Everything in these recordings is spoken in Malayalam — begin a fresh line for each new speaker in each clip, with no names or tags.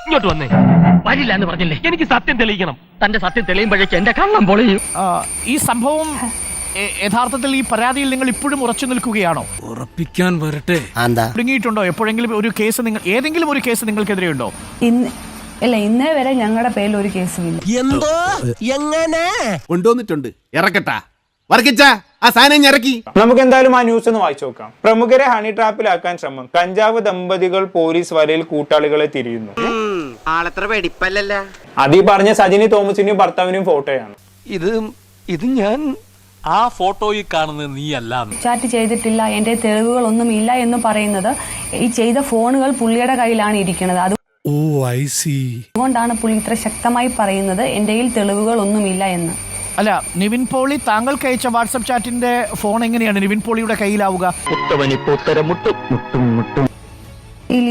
ഇങ്ങോട്ട് വന്നേ. വരില്ല എന്ന് പറഞ്ഞില്ലേ? എനിക്ക് സത്യം തെളിയിക്കണം. തന്റെ സത്യം തെളിയുമ്പോഴേക്ക് എന്റെ കള്ളം പൊളിയും.
ഈ സംഭവം യഥാർത്ഥത്തിൽ ഈ പരാതിയിൽ നിങ്ങൾ ഇപ്പോഴും ഉറച്ചു നിൽക്കുകയാണോ?
ഉറപ്പിക്കാൻ വരട്ടെ.
തുടങ്ങിയിട്ടുണ്ടോ എപ്പോഴെങ്കിലും ഒരു കേസ്? ഏതെങ്കിലും ഒരു കേസ് നിങ്ങൾക്കെതിരെ ഉണ്ടോ?
ഇല്ല, ഇന്നേ വരെ ഞങ്ങളുടെ പേരിൽ ഒരു കേസുമില്ല.
എന്തോ എങ്ങനെ
കൊണ്ടുവന്നിട്ടുണ്ട്. ഇറക്കട്ടാ വർക്കിച്ച ആ സാധനം ഇറക്കി.
നമുക്ക് എന്തായാലും ആ ന്യൂസ് ഒന്ന് വായിച്ചു നോക്കാം. പ്രമുഖരെ ഹണി ട്രാപ്പിലാക്കാൻ ശ്രമം. കഞ്ചാവ് ദമ്പതികൾ പോലീസ് വലയിൽ കൂട്ടാളികളെ തിരിയുന്നു.
ആളത്ര വെടിപ്പല്ലല്ല.
അതീ പറഞ്ഞ സജിനി തോമസിന്റെയും ഭർത്താവിന്റെയും ഫോട്ടോയാണ്
ഇത് ഞാൻ ആ ഫോട്ടോയിൽ കാണുന്നത് നീയല്ല.
ചാറ്റ് ചെയ്തിട്ടില്ല, എന്റെ തെളിവുകളൊന്നും ഇല്ല എന്ന് പറയുന്നത് ഈ ചെയ്ത ഫോണുകൾ പുള്ളിയുടെ കയ്യിലാണ് ഇരിക്കുന്നത്. അതുകൊണ്ടാണ് പുള്ളി ഇത്ര ശക്തമായി പറയുന്നത് എന്റെ കയ്യിൽ തെളിവുകളൊന്നുമില്ല എന്ന്.
അല്ല, നിവിൻ പോളി താങ്കൾക്ക് അയച്ച വാട്സ്ആപ്പ് ചാറ്റിന്റെ ഫോൺ എങ്ങനെയാണ് നിവിൻ പോളിയുടെ കയ്യിലാവുക?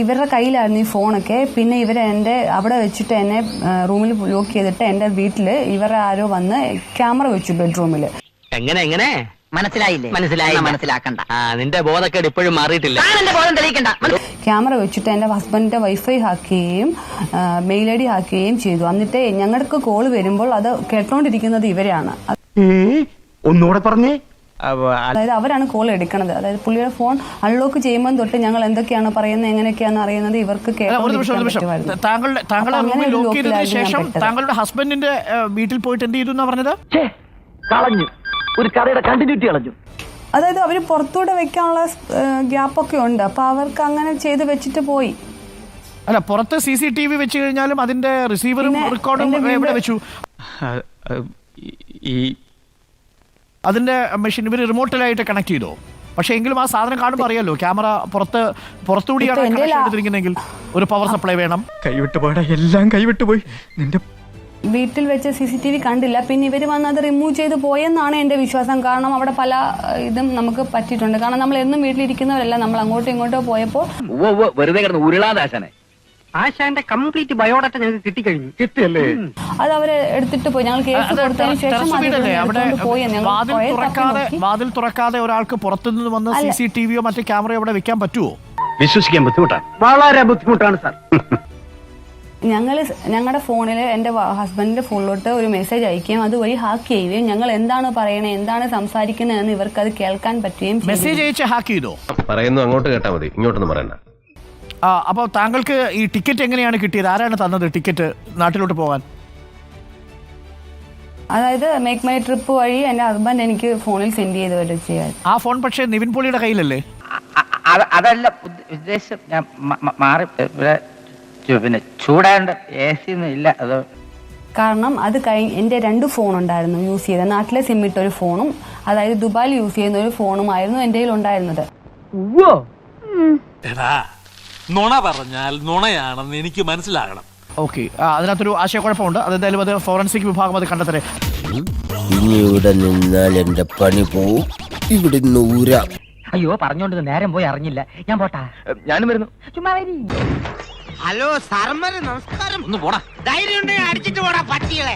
ഇവരുടെ കയ്യിലായിരുന്നു ഈ ഫോണൊക്കെ. പിന്നെ ഇവരെ എന്റെ അവിടെ വെച്ചിട്ട് എന്നെ റൂമിൽ ലോക്ക് ചെയ്തിട്ട് എന്റെ വീട്ടില് ഇവരെ ആരോ വന്ന് ക്യാമറ വെച്ചു ബെഡ്റൂമില്.
എങ്ങനെ മനസ്സിലാക്കണ്ട. നിന്റെ ബോധക്കേട് ഇപ്പോഴും മാറിയിട്ടില്ല.
ക്യാമറ വെച്ചിട്ട് എന്റെ ഹസ്ബൻഡിന്റെ വൈഫൈ ഹാക്ക് ചെയ്യുകയും മെയിൽ ഐ ഡി ഹാക്ക് ചെയ്യുകയും ചെയ്തു. എന്നിട്ട് ഞങ്ങൾക്ക് കോള് വരുമ്പോൾ അത് കേട്ടോണ്ടിരിക്കുന്നത് ഇവരാണ്.
ഒന്നുകൂടെ പറഞ്ഞേ.
അതായത് അവരാണ് കോൾ എടുക്കുന്നത്. അതായത് പുള്ളിയുടെ ഫോൺ അൺലോക്ക് ചെയ്യുമ്പോൾ തൊട്ട് ഞങ്ങൾ എന്തൊക്കെയാണ് പറയുന്നത്, എങ്ങനെയൊക്കെയാണ് അറിയുന്നത് ഇവർക്ക്
താങ്കളുടെ ഹസ്ബൻഡിന്റെ വീട്ടിൽ പോയിട്ട് എന്ത് ചെയ്തു എന്നാ പറഞ്ഞത്?
കളഞ്ഞു. ഒരു കഥയുടെ കണ്ടിന്യൂറ്റി കളഞ്ഞു.
അതായത് അവര് പുറത്തൂടെ വെക്കാനുള്ള ഗ്യാപ്പൊക്കെ ഉണ്ട്. അപ്പൊ അവർക്ക് അങ്ങനെ ചെയ്ത് വെച്ചിട്ട് പോയി.
അല്ല, പുറത്ത് CCTV വെച്ച് കഴിഞ്ഞാലും അതിന്റെ റിസീവറും റെക്കോർഡും എവിടെ വെച്ചു? അതിന്റെ മെഷീൻ ഇവര് റിമോട്ടിലായിട്ട് കണക്ട് ചെയ്തോ? പക്ഷെ എങ്കിലും ആ സാധനം കാണുമ്പോൾ അറിയാലോ, ക്യാമറ പുറത്തുകൂടിയാണ് കണക്ഷൻ എടുത്തിരിക്കുന്നെങ്കിൽ ഒരു പവർ സപ്ലൈ വേണം.
കൈവിട്ടു പോടാ, എല്ലാം കൈവിട്ടു പോയി. നിന്റെ
വീട്ടിൽ വെച്ച് CCTV കണ്ടില്ല. പിന്നെ ഇവര് വന്ന് അത് റിമൂവ് ചെയ്ത് പോയെന്നാണ് എന്റെ വിശ്വാസം. കാരണം അവിടെ പല ഇതും നമുക്ക് പറ്റിയിട്ടുണ്ട്. കാരണം നമ്മൾ എന്നും വീട്ടിലിരിക്കുന്നവരല്ല, നമ്മൾ അങ്ങോട്ടും ഇങ്ങോട്ടോ പോയപ്പോ
വെറുതെ കിടന്ന് ഉരുളാദാശനെ ആശാന്റെ കംപ്ലീറ്റ് ബയോഡാറ്റ ഞങ്ങൾക്ക് കിട്ടിക്കഴിഞ്ഞു. കിട്ടിയല്ലേ?
അത് അവര് എടുത്തിട്ട് പോയി. ഞങ്ങൾ കേസ് കൊടുത്തതിന് ശേഷം
വാതിൽ തുറക്കാതെ ഒരാൾക്ക് പുറത്തുനിന്ന് വന്ന് CCTVയോ മറ്റു ക്യാമറയോ അവിടെ വെക്കാൻ പറ്റുമോ?
വിശ്വസിക്കാൻ ബുദ്ധിമുട്ടാണ്, വളരെ ബുദ്ധിമുട്ടാണ് സാർ.
ഞങ്ങളുടെ ഫോണിൽ എന്റെ ഹസ്ബൻഡിന്റെ ഫോണിലോട്ട് ഒരു മെസ്സേജ് അയക്കുകയും അതുവഴി ഹാക്ക് ചെയ്യുകയും ഞങ്ങൾ എന്താണ് പറയണേ, എന്താണ് സംസാരിക്കുന്നതെന്ന് ഇവർക്ക് അത് കേൾക്കാൻ പറ്റുകയും.
മെസ്സേജ് അയച്ച് ഹാക്ക് ചെയ്തോ?
പറയുന്നു അങ്ങോട്ട് കേട്ടാ മതി, ഇങ്ങോട്ടൊന്നും പറയണ്ട.
അപ്പോൾ താങ്കൾക്ക് ഈ ടിക്കറ്റ് എങ്ങനെയാണ് കിട്ടിയത്? ആരാണ് തന്നത് ടിക്കറ്റ് നാട്ടിലോട്ട് പോകാൻ?
അതായത് മേക്ക് മൈ ട്രിപ്പ് വഴി എന്റെ ഹസ്ബൻഡ് എനിക്ക് ഫോണിൽ സെൻഡ് ചെയ്ത് ചെയ്യാൻ.
ആ ഫോൺ പക്ഷേ നിവിൻ പോളിയുടെ കയ്യിലല്ലേ?
അതല്ല ഉദ്ദേശം. ഞാൻ മാറി പിന്നെ ചൂടാണ്ട് AC ഒന്നും ഇല്ല. അത്
കാരണം അത് എന്റെ 2 ഫോൺ ഉണ്ടായിരുന്നു യൂസ് ചെയ്ത. നാട്ടിലെ സിമ്മിട്ട ഒരു ഫോണും അതായത് ദുബായിൽ യൂസ് ചെയ്യുന്ന ഒരു ഫോണുമായിരുന്നു എന്റെ കയ്യിൽ ഉണ്ടായിരുന്നത്.
നുണ പറഞ്ഞാൽ നുണയാണെന്ന് എനിക്ക് മനസ്സിലാകണം.
ഓക്കെ, അതിനകത്തൊരു ആശയക്കുഴപ്പമുണ്ട്. അതെന്തായാലും അത് ഫോറൻസിക് വിഭാഗം അത് കണ്ടെത്തരെ.
ഇനി ഇവിടെ നിന്നാൽ എന്റെ പണി പോവും. ഇവിടെ നൂരാം.
അയ്യോ, പറഞ്ഞോണ്ട് നേരം പോയി അറിഞ്ഞില്ല. ഞാൻ പോട്ടാ. ഞാനും വരുന്നു. ചുമ്മാ വരി.
ഹലോ സാറന്മാരെ നമസ്കാരം.
ഒന്ന് പോടാ.
ധൈര്യം ഉണ്ടെങ്കിൽ അടിച്ചിട്ട് പോടാ പട്ടികളെ.